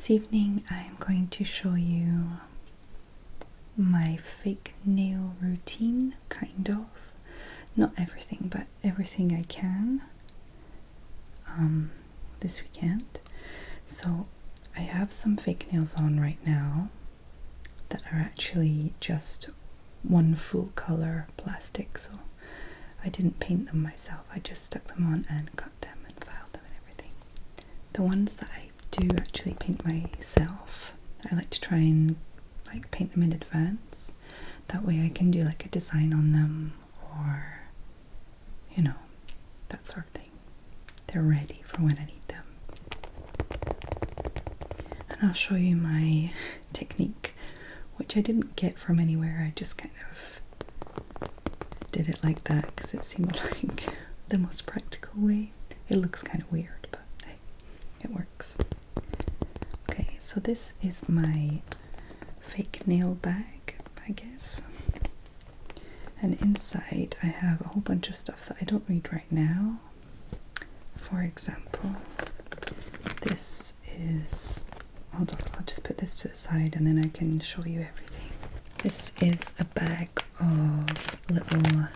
This evening I'm going to show you my fake nail routine, kind of. Not everything, but everything I can this weekend. So I have some fake nails on right now that are actually just one full color plastic, so I didn't paint them myself. I just stuck them on and cut them and filed them and everything. The ones that I do actually paint myself, I like to try and like paint them in advance. That way I can do like a design on them, or you know, that sort of thing. They're ready for when I need them. And I'll show you my technique, which I didn't get from anywhere. I just kind of did it like that because it seemed like the most practical way. It looks kind of weird, but hey, it works. Okay, so this is my fake nail bag, I guess. And inside I have a whole bunch of stuff that I don't need right now. For example, this is, hold on, I'll just put this to the side and then I can show you everything. This is a bag of little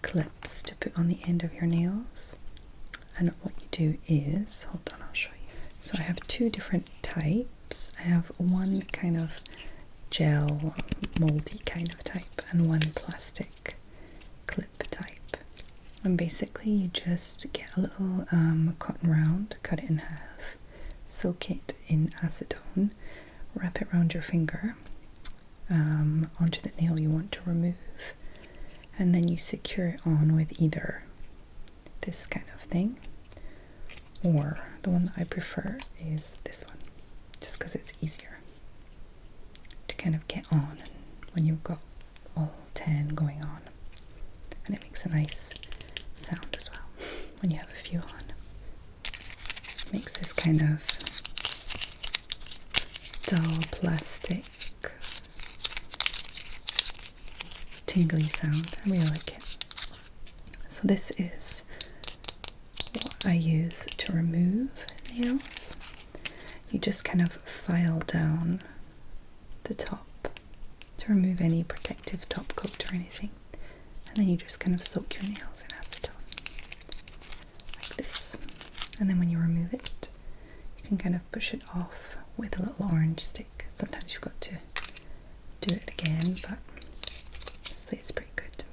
clips to put on the end of your nails. And what you do is, hold on, I'll show you. So I have two different types. I have one kind of gel, moldy kind of type, and one plastic clip type. And basically you just get a little cotton round, cut it in half, soak it in acetone, wrap it around your finger onto the nail you want to remove, and then you secure it on with either this kind of thing, or the one that I prefer is this one, just because it's easier to kind of get on when you've got all 10 going on, and it makes a nice sound as well when you have a few on. It makes this kind of dull plastic tingly sound. I really like it. So this is what I use to remove nails. You just kind of file down the top to remove any protective top coat or anything, and then you just kind of soak your nails in acetone like this, and then when you remove it you can kind of push it off with a little orange stick. Sometimes you've got to do it again, but honestly it's pretty good.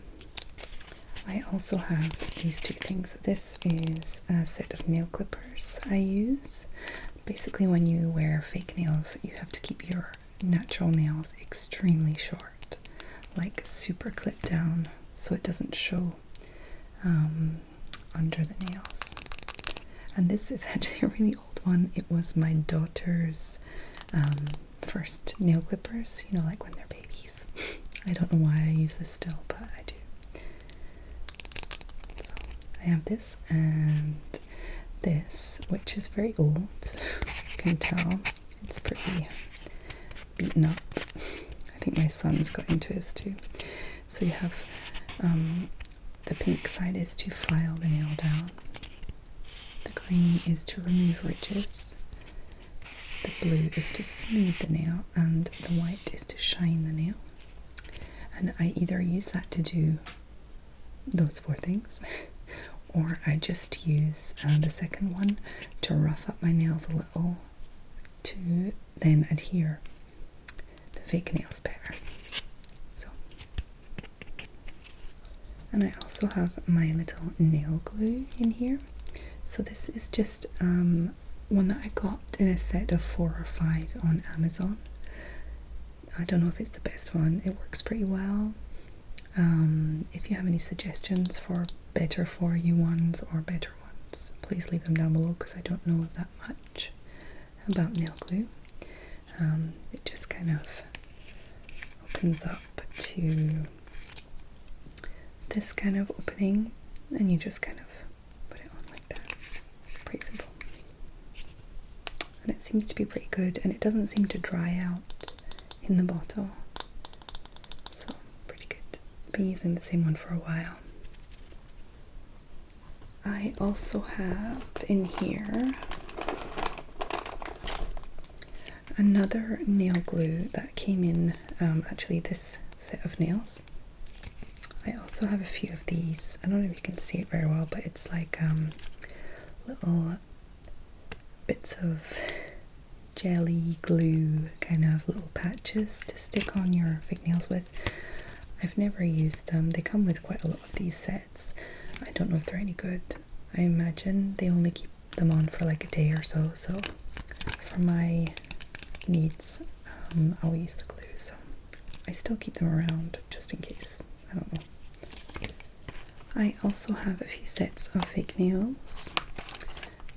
I also have these two things. This is a set of nail clippers I use. Basically when you wear fake nails you have to keep your natural nails extremely short, like super clipped down so it doesn't show under the nails. And this is actually a really old one. It was my daughter's first nail clippers, you know, like when they're babies. I don't know why I use this still, but I do. So I have this and this, which is very old. You can tell it's pretty beaten up. I think my son's got into his too. So you have the pink side is to file the nail down, the green is to remove ridges, the blue is to smooth the nail, and the white is to shine the nail. And I either use that to do those four things, or I just use the second one to rough up my nails a little to then adhere the fake nails better. So, and I also have my little nail glue in here. So this is just one that I got in a set of 4 or 5 on Amazon. I don't know if it's the best one. It works pretty well. If you have any suggestions for better for you ones or better ones, please leave them down below because I don't know that much about nail glue. It just kind of opens up to this kind of opening and you just kind of put it on like that. Pretty simple. And it seems to be pretty good, and it doesn't seem to dry out in the bottle. So pretty good. Been using the same one for a while. I also have in here another nail glue that came in, actually this set of nails. I also have a few of these. I don't know if you can see it very well, but it's like little bits of jelly glue, kind of little patches to stick on your fake nails with. I've never used them. They come with quite a lot of these sets. I don't know if they're any good. I imagine they only keep them on for like a day or so, so for my needs I'll use the glue. So I still keep them around just in case. I don't know. I also have a few sets of fake nails.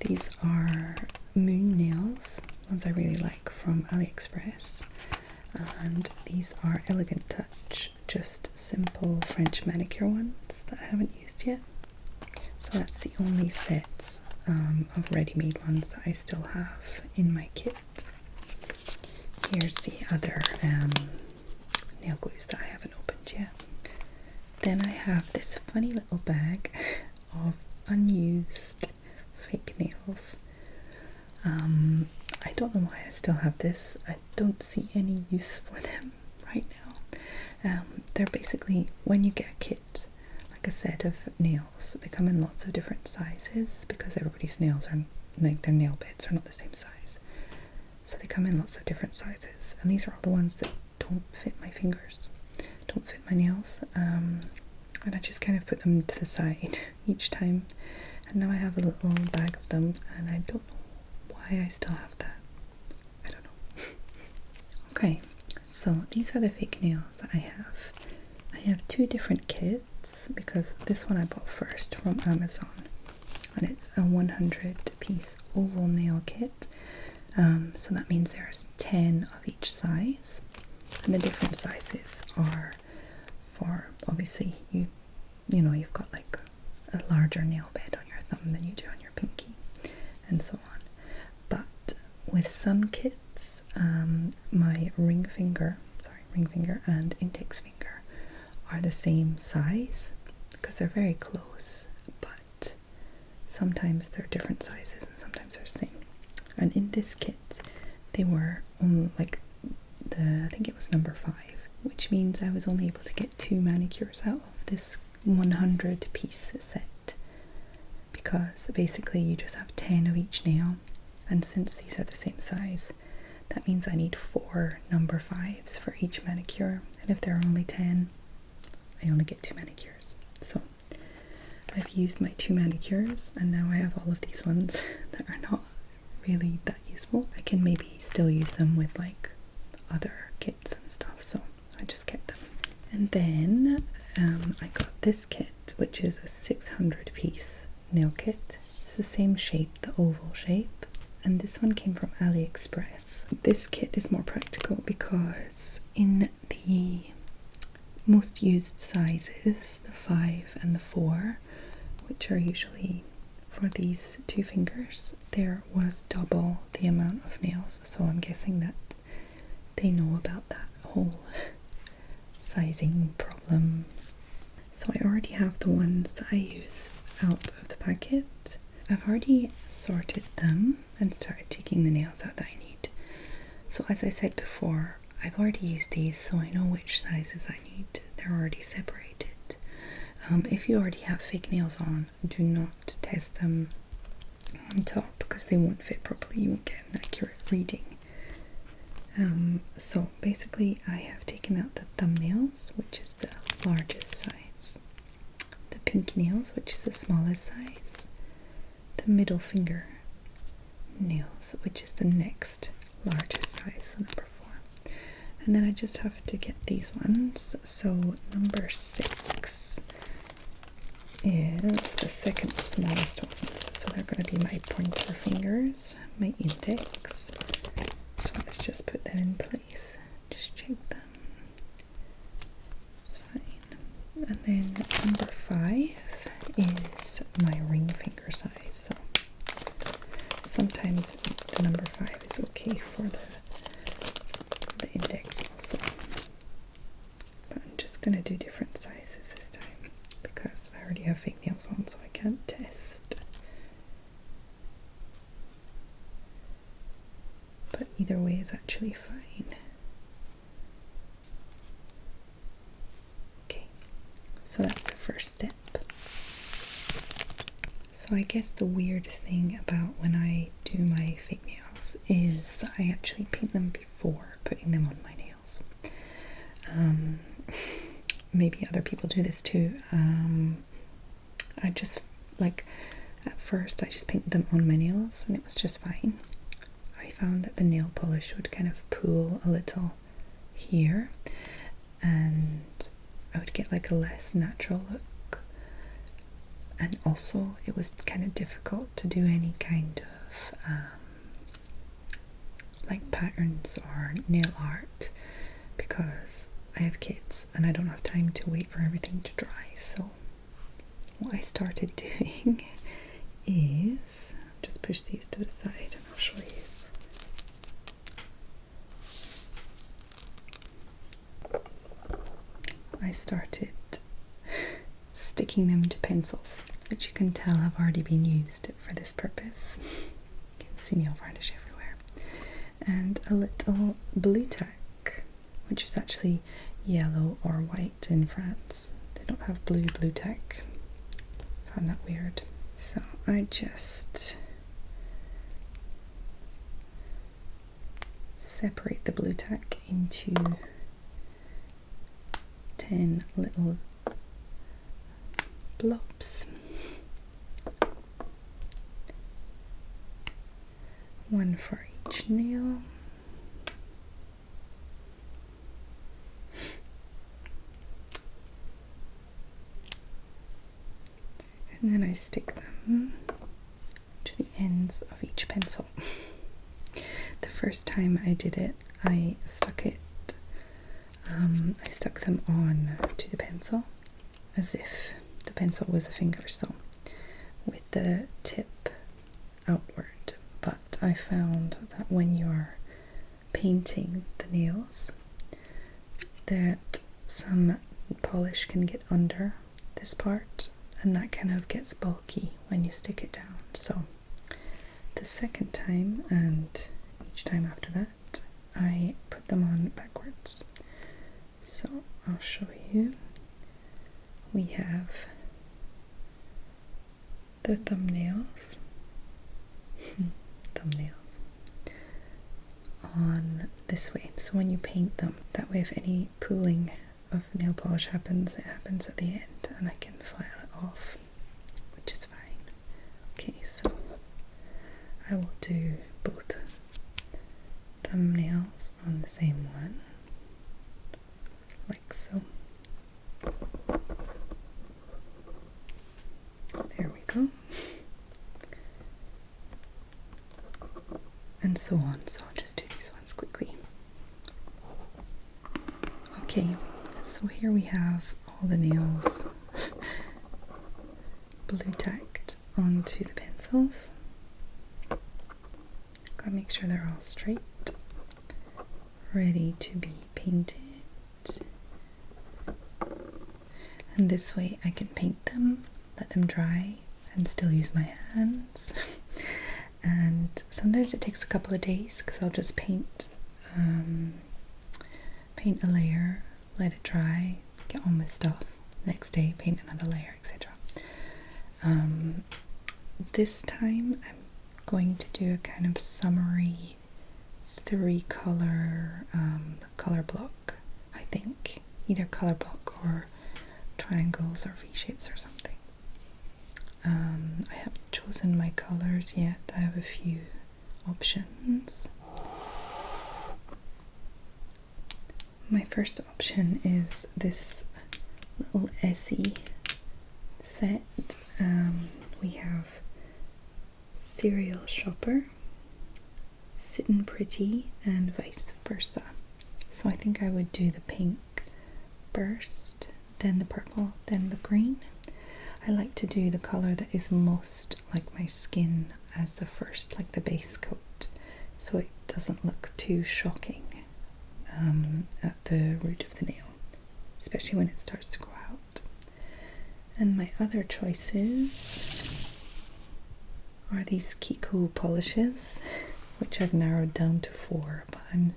These are moon nails, ones I really like from AliExpress, and these are Elegant Touch, just simple French manicure ones that I haven't used yet. So that's the only sets of ready-made ones that I still have in my kit. Here's the other nail glues that I haven't opened yet. Then I have this funny little bag of unused fake nails. I don't know why I still have this. I don't see any use for them right now. They're basically, when you get a kit, like a set of nails, they come in lots of different sizes because everybody's nails are, like their nail beds are not the same size. So they come in lots of different sizes, and these are all the ones that don't fit my fingers, don't fit my nails, and I just kind of put them to the side each time, and now I have a little bag of them, and I don't know why I still have that. I don't know. Okay, so these are the fake nails that I have. I have two different kits because this one I bought first from Amazon, and it's a 100-piece oval nail kit. So that means there's 10 of each size, and the different sizes are for, obviously, you know, you've got like a larger nail bed on your thumb than you do on your pinky, and so on. But with some kits, my ring finger and index finger are the same size because they're very close, but sometimes they're different sizes and sometimes they're the same. And in this kit, they were like I think it was number 5, which means I was only able to get 2 manicures out of this 100-piece set, because basically you just have 10 of each nail, and since these are the same size, that means I need 4 number 5s for each manicure, and if there are only 10, I only get 2 manicures. So I've used my 2 manicures, and now I have all of these ones that are not really that useful. I can maybe still use them with like other kits and stuff, so I just kept them. And then I got this kit, which is a 600-piece nail kit. It's the same shape, the oval shape, and this one came from AliExpress. This kit is more practical because in the most used sizes, the 5 and the 4, which are usually for these 2 fingers, there was double the amount of nails, so I'm guessing that they know about that whole sizing problem. So I already have the ones that I use out of the packet. I've already sorted them and started taking the nails out that I need. So as I said before, I've already used these, so I know which sizes I need. They're already separated. If you already have fake nails on, do not test them on top because they won't fit properly. You won't get an accurate reading. So basically I have taken out the thumbnails, which is the largest size, the pinky nails, which is the smallest size, the middle finger nails, which is the next largest size, so number 4. And then I just have to get these ones. So number 6 is the second smallest ones, so they're going to be my pointer fingers, my index. So let's just put them in place, just check them, it's fine. And then number 5 is my ring finger size, so sometimes the number 5 is okay for the index also, but I'm just going to do different sizes this time because I already have fake nails on, so I can't test. but either way is actually fine. Okay, so that's the first step. So I guess the weird thing about when I do my fake nails is that I actually paint them before putting them on my nails. Maybe other people do this too. I just, like, at first I just painted them on my nails and it was just fine. I found that the nail polish would kind of pool a little here and I would get like a less natural look, and also it was kind of difficult to do any kind of like patterns or nail art because I have kids and I don't have time to wait for everything to dry. So what I started doing is just push these to the side and I'll show you. I started sticking them to pencils, which you can tell have already been used for this purpose. You can see nail varnish everywhere. And a little blue tack, which is actually yellow or white in France. They don't have blue tack. I found that weird. So I just separate the blue tack into 10 little blobs. One for each nail. And then I stick them to the ends of each pencil. The first time I did it, I stuck them on to the pencil as if the pencil was a finger, so with the tip outward. But I found that when you're painting the nails, that some polish can get under this part, and that kind of gets bulky when you stick it down. So the second time and each time after that, I put them on backwards. So I'll show you. We have the thumbnails on this way. So when you paint them, that way if any pooling of nail polish happens, it happens at the end and I can file it off, which is fine. Okay, so I will do both thumbnails on the same one, like so. There we go. And so on. So I'll just do these ones quickly. Okay, so here we have all the nails blue tacked onto the pencils. Gotta make sure they're all straight, ready to be painted. And this way I can paint them, let them dry, and still use my hands. And sometimes it takes a couple of days because I'll just paint a layer, let it dry, get all my stuff. Next day, paint another layer, etc. This time I'm going to do a kind of summery 3-color color block, I think. Either color block or triangles or V-shapes or something. I haven't chosen my colors yet. I have a few options. My first option is this little Essie set. We have Serial Shopper, Sittin' Pretty, and vice versa. So I think I would do the pink first, then the purple, then the green. I like to do the color that is most like my skin as the first, like the base coat, so it doesn't look too shocking at the root of the nail, especially when it starts to grow out. And my other choices are these Kiko polishes. which I've narrowed down to 4, but I'm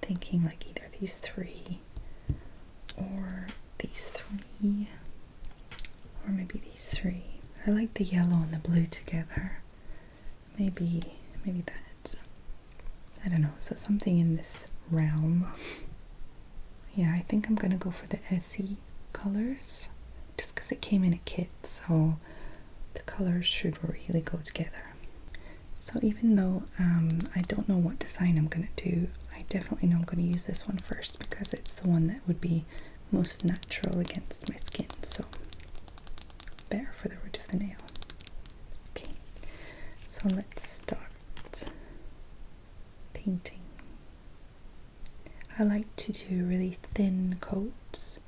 thinking like either these 3 or these 3 or maybe these 3. I like the yellow and the blue together. Maybe that. I don't know, so something in this realm. Yeah, I think I'm gonna go for the Essie colors just because it came in a kit, so the colors should really go together. So even though I don't know what design I'm gonna do, I definitely know I'm gonna use this one first because it's the one that would be most natural against my skin, so better for the root of the nail. Okay, so let's start painting. I like to do really thin coats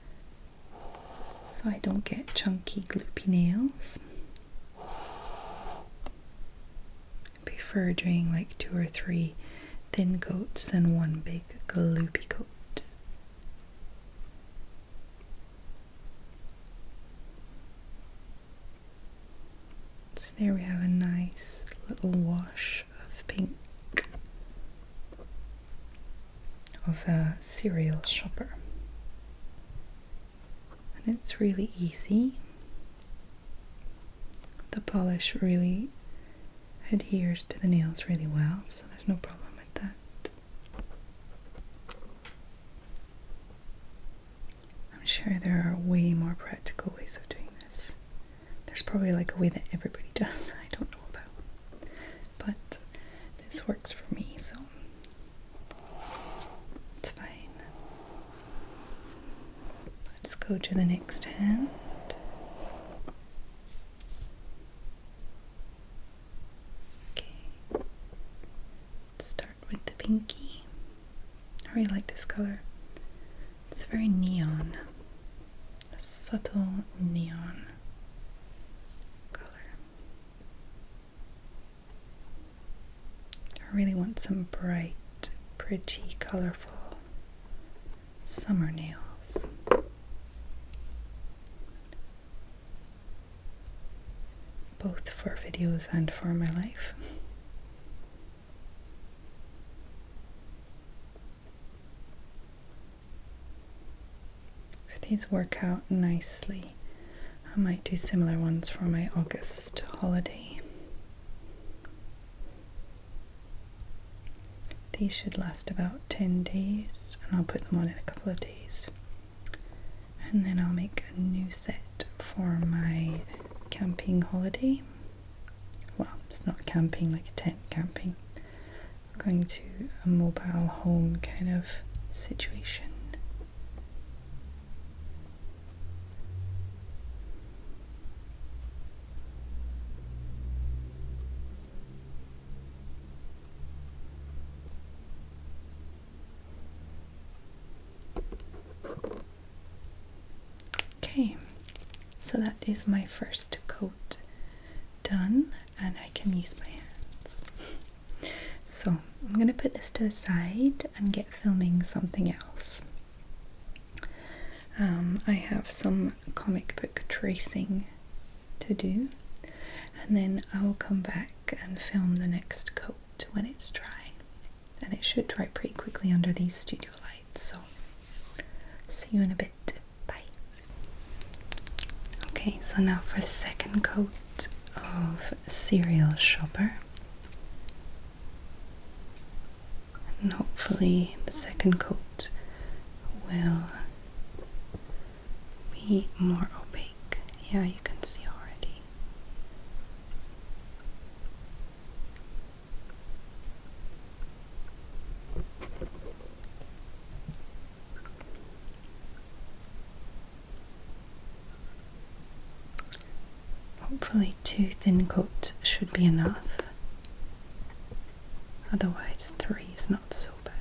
so I don't get chunky gloopy nails. I prefer doing like 2 or 3 thin coats than one big gloopy coat. So there we have a nice little wash of pink of a cereal shopper. And it's really easy. The polish really adheres to the nails really well, so there's no problem with that. I'm sure there are way more practical ways of doing this. There's probably like a way that everybody does I don't know about, but this works for me, so it's fine. Let's go to the next hand. Okay, let's start with the pinky. I really like this color. It's very neon, a subtle neon color. I really want some bright, pretty, colorful summer nails. Both for videos and for my life. If these work out nicely, I might do similar ones for my August holiday. These should last about 10 days, and I'll put them on in a couple of days. And then I'll make a new set for my camping holiday. Well, it's not camping like a tent camping. We're going to a mobile home kind of situation. Okay, so that is my first coat done, and I can use my hands. So I'm going to put this to the side and get filming something else. I have some comic book tracing to do, and then I will come back and film the next coat when it's dry, and it should dry pretty quickly under these studio lights, so see you in a bit. Bye. Okay, so now for the second coat of cereal shopper, and hopefully the second coat will be more opaque. Yeah, you can see already. Hopefully 2 thin coats should be enough. Otherwise 3 is not so bad.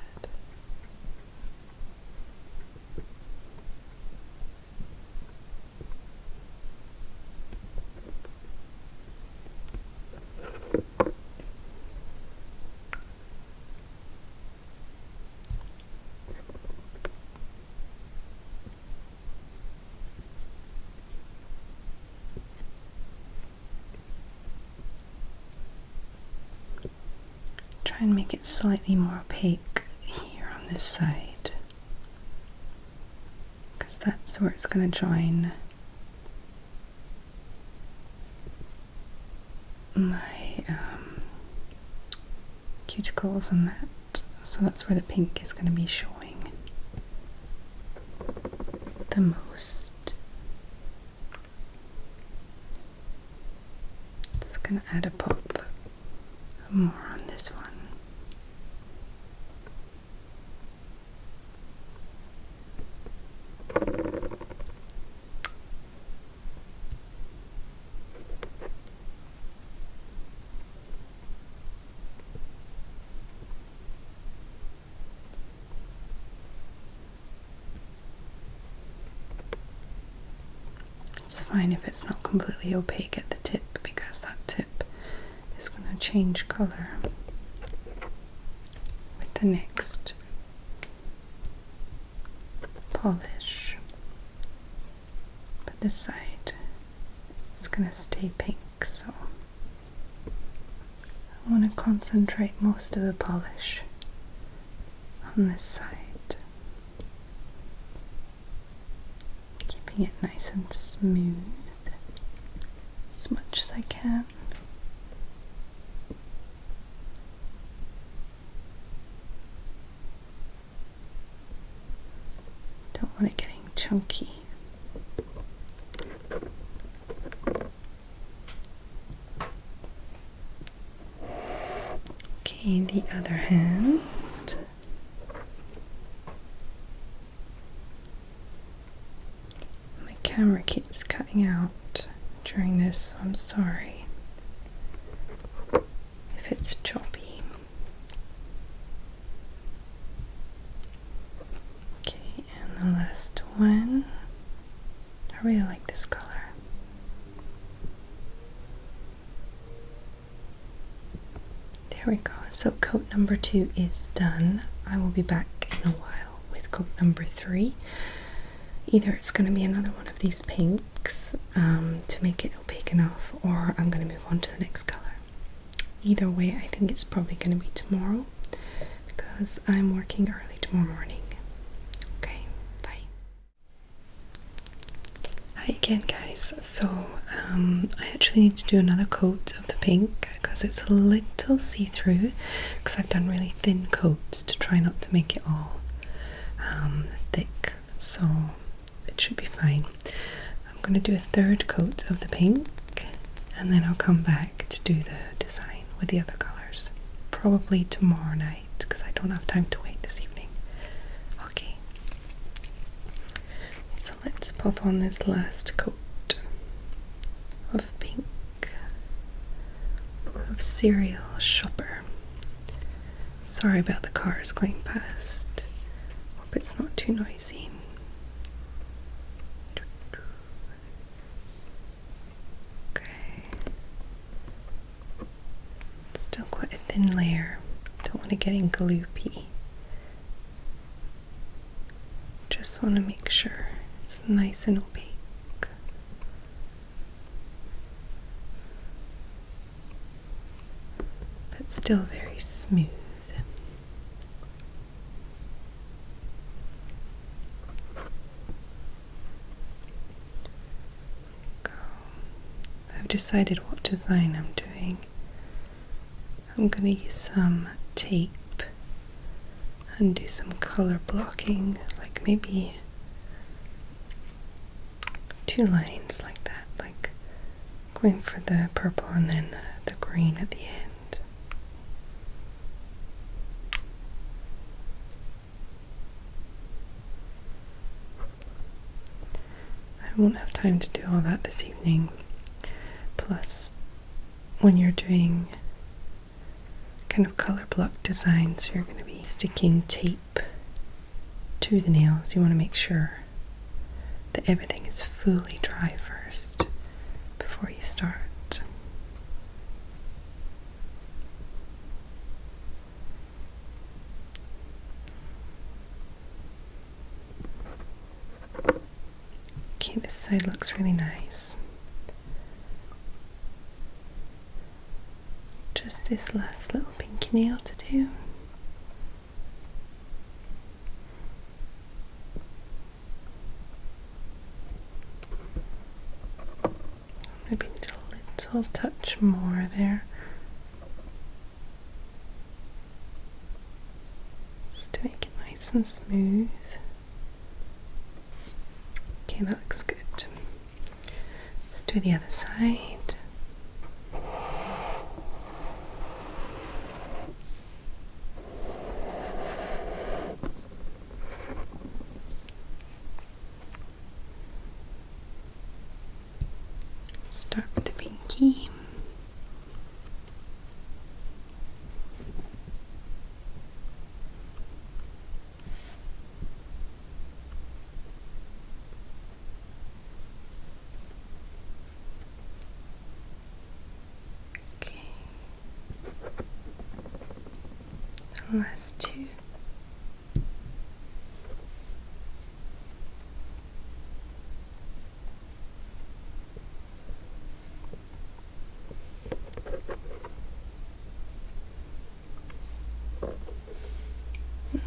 try and make it slightly more opaque here on this side, because that's where it's going to join my cuticles and that. So that's where the pink is going to be showing the most. It's going to add a pop more on this one. It's fine if it's not completely opaque at the tip, because that tip is going to change color with the next polish. But this side is going to stay pink, so I want to concentrate most of the polish on this side, keeping it nice and smooth as much as I can. Don't want it getting chunky. Okay, the other hand. My camera keeps cutting out during this, so I'm sorry if it's choppy. Okay, and the last one. I really like this color. There we go. So coat number 2 is done. I will be back in a while with coat number 3. Either it's going to be another one of these pinks to make it opaque enough, or I'm going to move on to the next color. Either way, I think it's probably going to be tomorrow, because I'm working early tomorrow morning. Okay, bye. Hi again, guys. So I actually need to do another coat of the pink because it's a little see-through, because I've done really thin coats to try not to make it all thick, so it should be fine. I'm going to do a third coat of the pink, and then I'll come back to do the design with the other colors, probably tomorrow night, because I don't have time to wait this evening. Okay, so let's pop on this last coat of pink of Serial Shopper. Sorry about the cars going past. Hope it's not too noisy. Okay. It's still quite a thin layer. Don't want to get in gloopy. Just want to make sure it's nice and opaque. But still very smooth. I've decided what design I'm doing. I'm going to use some tape and do some color blocking, like maybe 2 lines like that, like going for the purple and then the green at the end. I won't have time to do all that this evening. Plus, when you're doing kind of color block designs, you're going to be sticking tape to the nails. You want to make sure that everything is fully dry first before you start. Okay, this side looks really nice. Just this last little pinky pink nail to do. Maybe need a little touch more there. Just to make it nice and smooth. Okay, that looks good. Let's do the other side. Start with the pinky. Okay. The last two.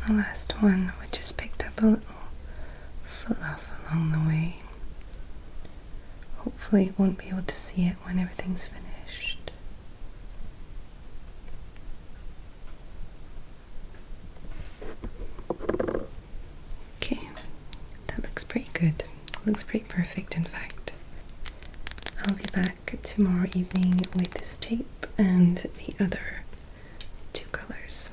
The last one, which has picked up a little fluff along the way. Hopefully it won't be able to see it when everything's finished. Okay, that looks pretty good. Looks pretty perfect, in fact. I'll be back tomorrow evening with this tape and the other two colors.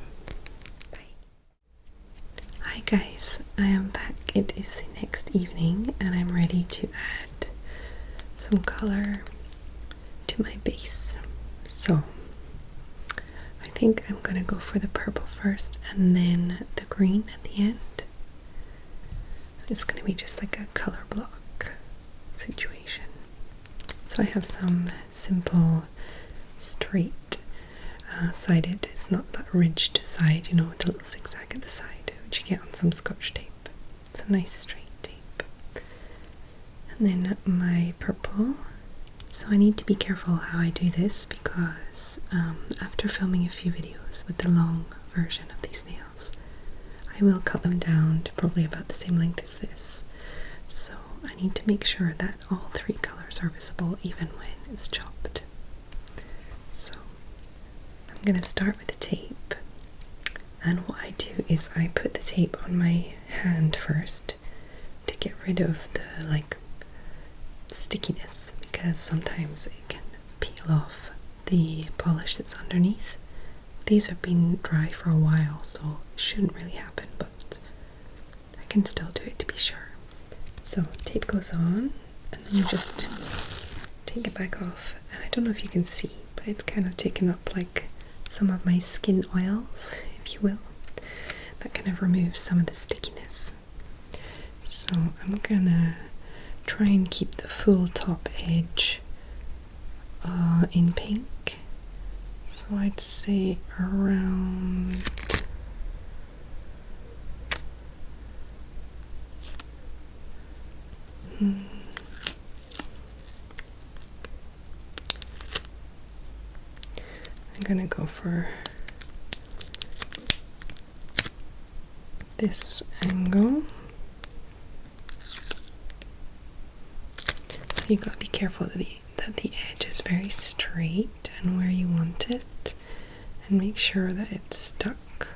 Hi guys, I am back. It is the next evening and I'm ready to add some color to my base. So I think I'm gonna go for the purple first and then the green at the end. It's gonna be just like a color block situation. So I have some simple straight sided, it's not that ridged side, you know, with the little zigzag at the side, which you get on some Scotch tape. It's a nice straight tape. And then my purple. So I need to be careful how I do this because after filming a few videos with the long version of these nails, I will cut them down to probably about the same length as this. So I need to make sure that all three colors are visible even when it's chopped. So I'm going to start with the tape, and what I do is I put the tape on my hand first to get rid of the stickiness, because sometimes it can peel off the polish that's underneath. These have been dry for a while, so it shouldn't really happen, but I can still do it to be sure. So tape goes on, and then you just take it back off, and I don't know if you can see, but it's kind of taken up like some of my skin oils, if you will. That kind of removes some of the stickiness. So I'm gonna try and keep the full top edge in pink. So I'd say around I'm gonna go for this angle. So you gotta be careful that the edge is very straight and where you want it, and make sure that it's stuck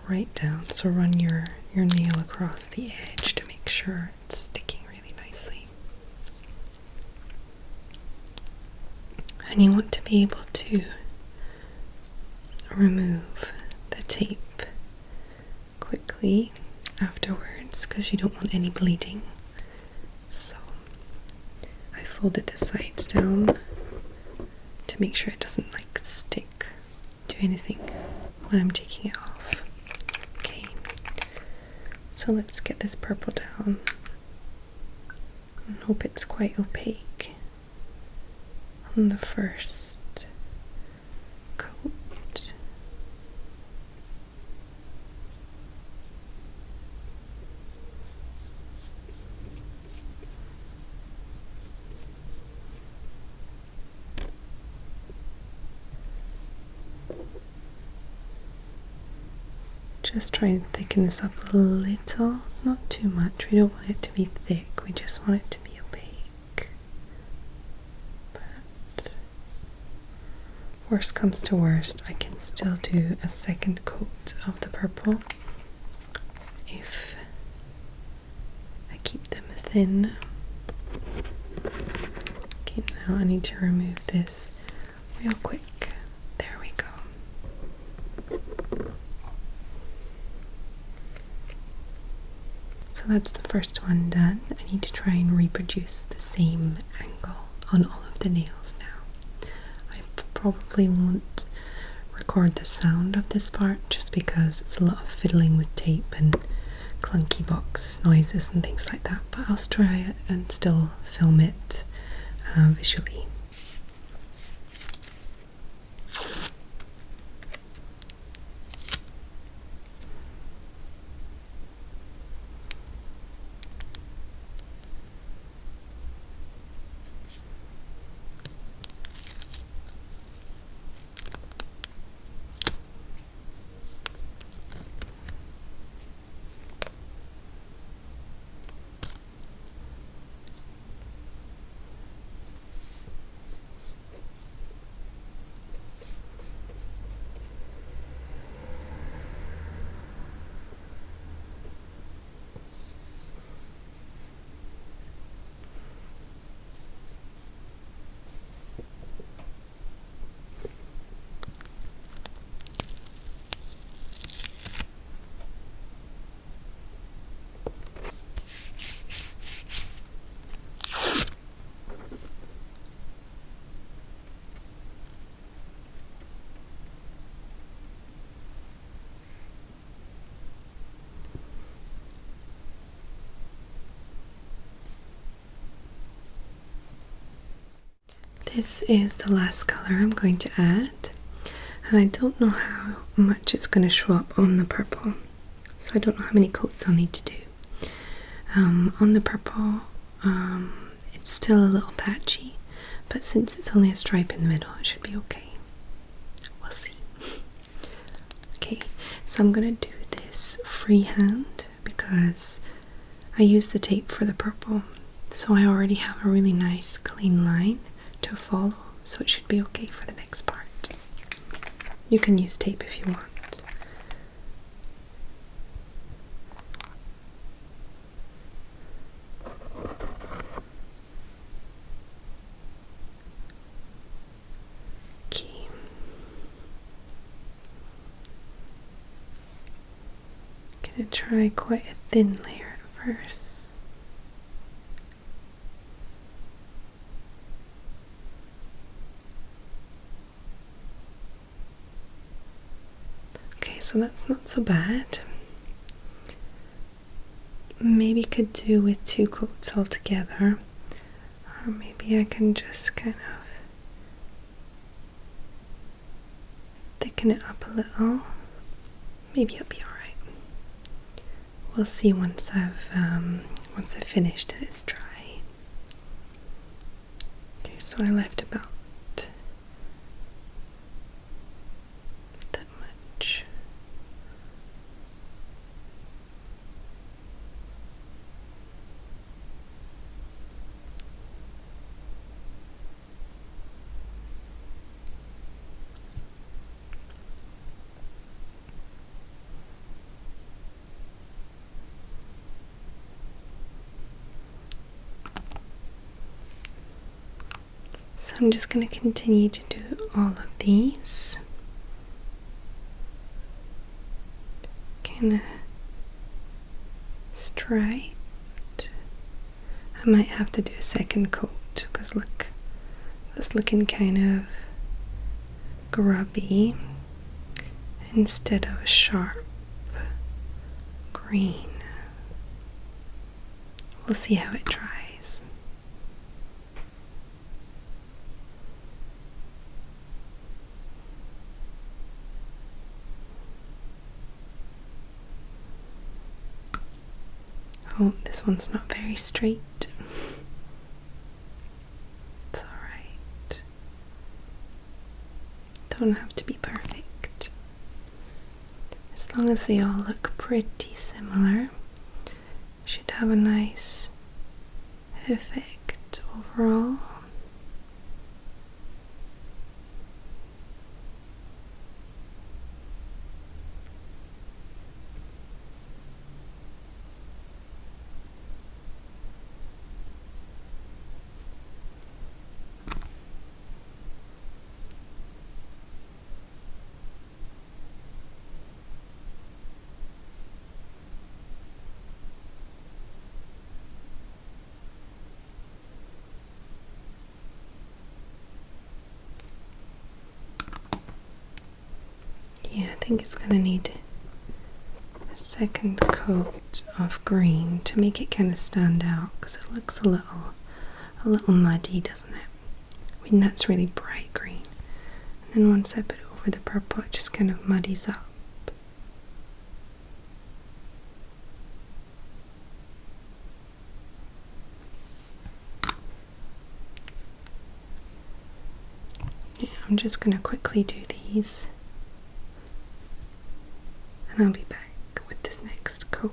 right down. So run your nail across the edge to make sure it's sticking really nicely. And you want to be able to remove the tape quickly afterwards because you don't want any bleeding. So I folded the sides down to make sure it doesn't like stick to anything when I'm taking it off. Okay, so let's get this purple down and hope it's quite opaque on the first coat. just try and thicken this up a little, not too much. We don't want it to be thick, we just want it to be opaque. But worst comes to worst, I can still do a second coat of the purple if I keep them thin. Okay, now I need to remove this real quick. There we go. So that's the first one done. I need to try and reproduce the same angle on all of the nails now. I probably won't record the sound of this part just because it's a lot of fiddling with tape and clunky box noises and things like that, but I'll try it and still film it visually. This is the last color I'm going to add, and I don't know how much it's going to show up on the purple, so I don't know how many coats I'll need to do. On the purple, it's still a little patchy, but since it's only a stripe in the middle, it should be okay. We'll see. Okay, so I'm going to do this freehand because I used the tape for the purple, so I already have a really nice clean line to follow, so it should be okay for the next part. You can use tape if you want. Okay. I'm gonna try quite a thin layer at first. So that's not so bad. Maybe could do with 2 coats altogether, or maybe I can just kind of thicken it up a little. Maybe it'll be alright. We'll see once I've finished and it's dry. Okay, so I left about that much. So I'm just going to continue to do all of these. Kind of straight. I might have to do a second coat because look, that's looking kind of grubby instead of a sharp green. We'll see how it dries. Oh, this one's not very straight. It's alright. Don't have to be perfect. As long as they all look pretty similar, should have a nice effect overall. Yeah, I think it's going to need a second coat of green to make it kind of stand out, because it looks a little muddy, doesn't it? I mean, that's really bright green. And then once I put it over the purple, it just kind of muddies up. Yeah, I'm just going to quickly do these. And I'll be back with this next coat.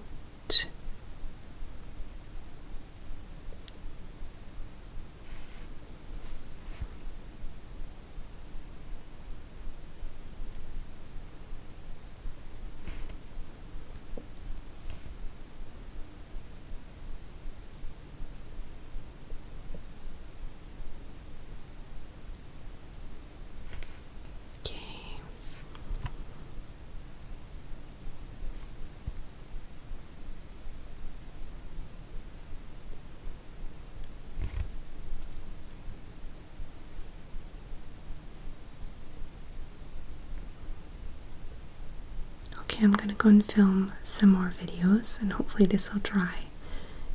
Okay, I'm gonna go and film some more videos, and hopefully this will dry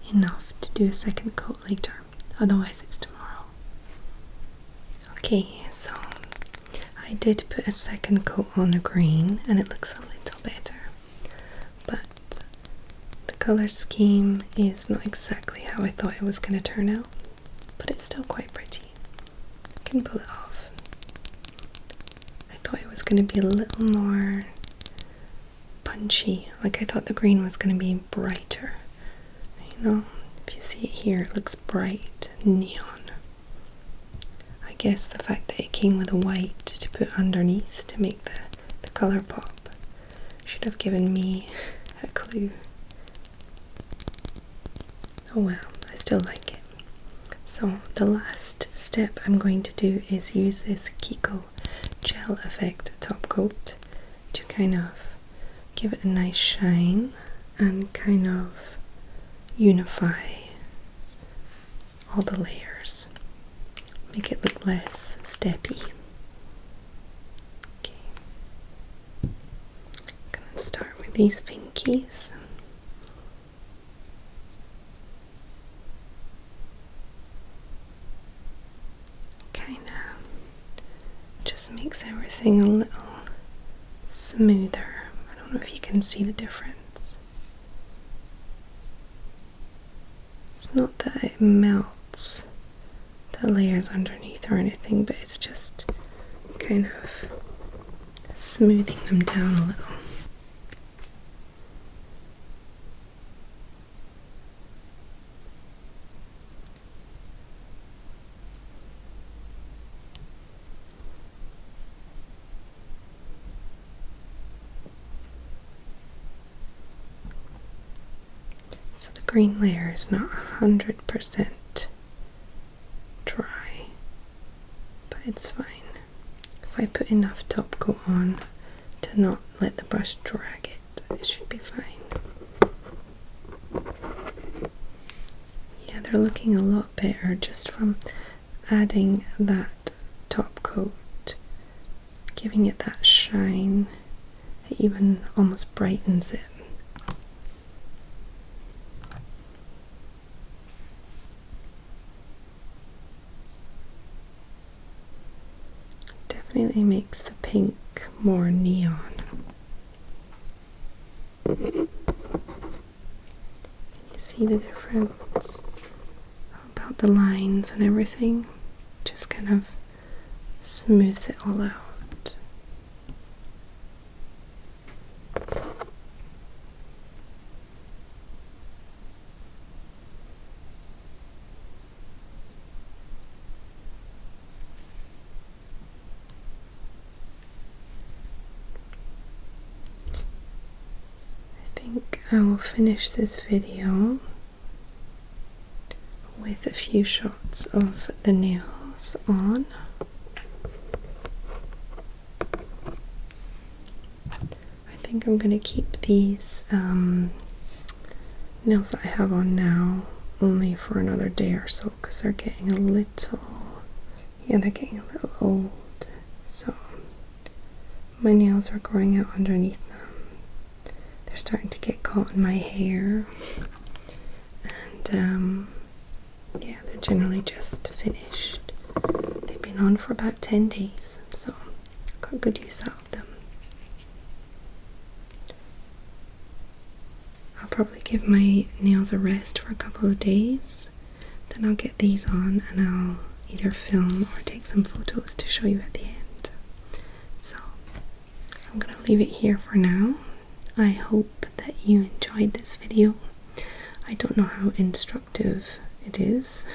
enough to do a second coat later. Otherwise it's tomorrow. Okay, so I did put a second coat on the green and it looks a little better, but the color scheme is not exactly how I thought it was going to turn out, but it's still quite pretty. I can pull it off. I thought it was going to be a little more punchy, like I thought the green was going to be brighter. You know, if you see it here, it looks bright neon. I guess the fact that it came with a white to put underneath to make the colour pop should have given me a clue. Oh well, I still like it. So the last step I'm going to do is use this Kiko Gel Effect top coat to kind of give it a nice shine and kind of unify all the layers. Make it look less steppy. Okay. I'm gonna start with these pinkies. Kinda just makes everything a little smoother. I don't know if you can see the difference. It's not that it melts the layers underneath or anything, but it's just kind of smoothing them down a little. So the green layer is not 100% dry, but it's fine. If I put enough top coat on to not let the brush drag it, it should be fine. Yeah, they're looking a lot better just from adding that top coat, giving it that shine. It even almost brightens it. Definitely makes the pink more neon. Can you see the difference about the lines and everything? Just kind of smooths it all out. think I will finish this video with a few shots of the nails on. I think I'm going to keep these nails that I have on now only for another day or so because they're getting a little, they're getting a little old. So my nails are growing out underneath them. They're starting to get caught in my hair, and yeah, they're generally just finished. They've been on for about 10 days, so got good use out of them. I'll probably give my nails a rest for a couple of days, then I'll get these on and I'll either film or take some photos to show you at the end. So I'm gonna leave it here for now. I hope that you enjoyed this video. I don't know how instructive it is,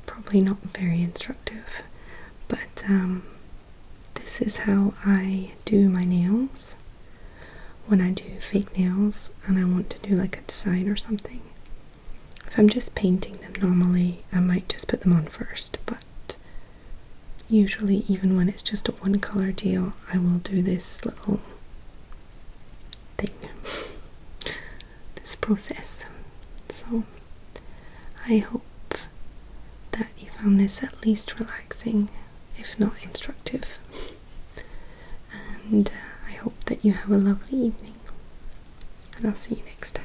probably not very instructive, but this is how I do my nails when I do fake nails and I want to do like a design or something. If I'm just painting them normally, I might just put them on first, but usually even when it's just a one color deal, I will do this little thing, this process. So I hope that you found this at least relaxing, if not instructive, and I hope that you have a lovely evening, and I'll see you next time.